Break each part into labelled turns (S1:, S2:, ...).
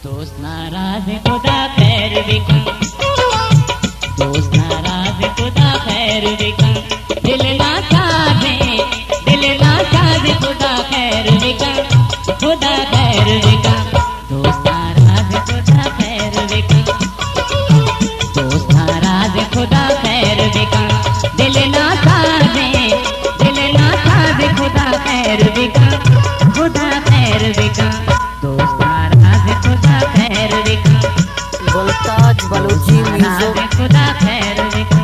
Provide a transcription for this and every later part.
S1: दोस्त नाराज खुदा खैर बिका, दोस्त नाराज खुदा खैर बिका, दिल ना साधे खुदा खैर बिका, खुदा खैर बिका, दोस्त नाराज खुदा खैर बिका, दोस्त नाराज खुदा खैर बिका, दिल ना साधे खुदा खैर बिका, खुदा खैर बिका, दोस्त नाराज खुदा खैर बिका,
S2: मुल्ताज बलूची म्यूजिक।
S1: खुदा खैर बिका।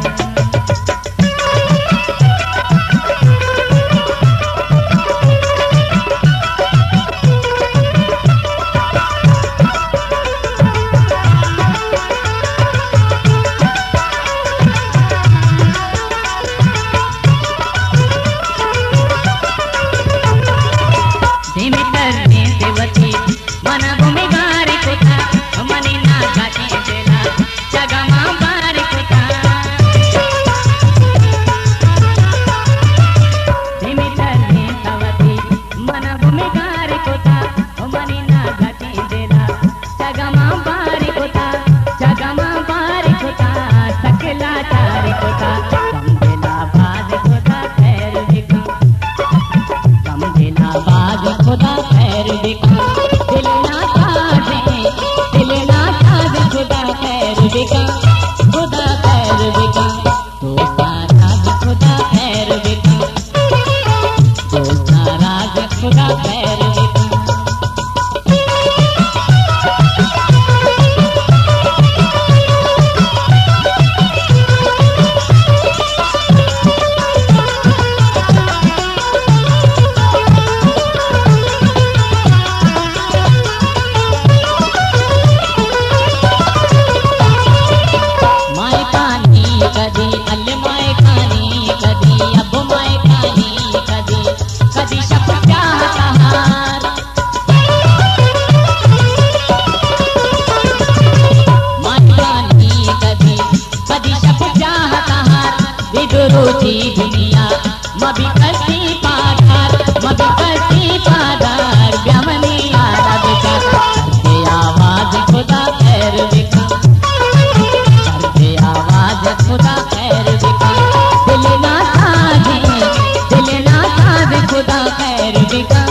S1: खुदा खैर बिका, दिल ना साधे खुदा खैर बिका, खुदा खैर बिका, दोस्त नाराज खुदा खैर बिका, दोस्त नाराज खुदा खैर बिका। रुचि दुनिया मबी करती पादार ब्यामनी आला बिका, करते आवाज खुदा खैर बिका, करते आवाज खुदा खैर बिका, दिल ना साधे खुदा खैर बिका,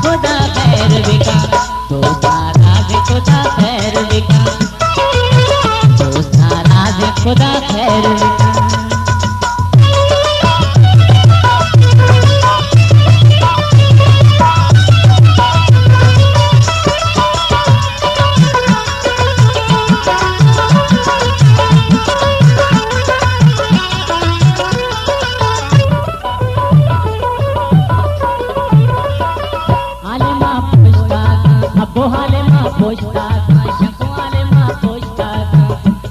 S1: खुदा खैर बिका, दोस्त नाराज खुदा खैर बिका, दोस्त नाराज खुदा खैर बिका।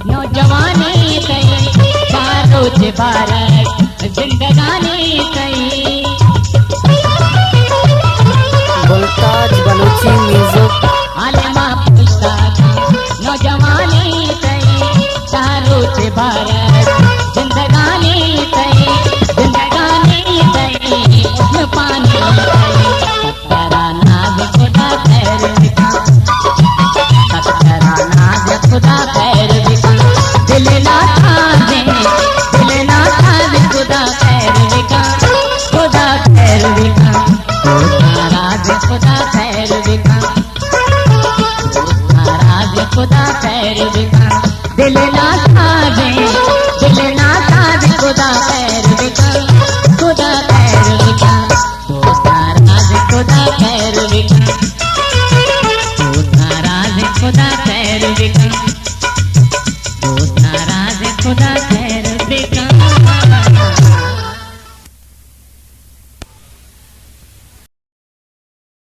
S1: नौजवानी सही चारों से भारत जिंदगानी सही,
S2: मुल्ताज बलूची म्यूजिक।
S1: आलिमा पुछता नौजवानी सही चारों से भारत जिंदगानी सही, जिंदगानी सही उसमें पानी सही, तेरा नाज खुदा खैर बिका, तेरा नाज खुदा खैर बिका, दिल ना साधे खुदा खैर बिका, खुदा खैर बिका, दोस्त नाराज खुदा खैर बिका, दोस्त नाराज खुदा खैर बिका, दिल ना साधे खुदा खैर बिका, खुदा खैर बिका, दोस्त नाराज खुदा खैर बिका, दोस्त नाराज खुदा खैर बिका, दोस्त नाराज खुदा खैर बिका।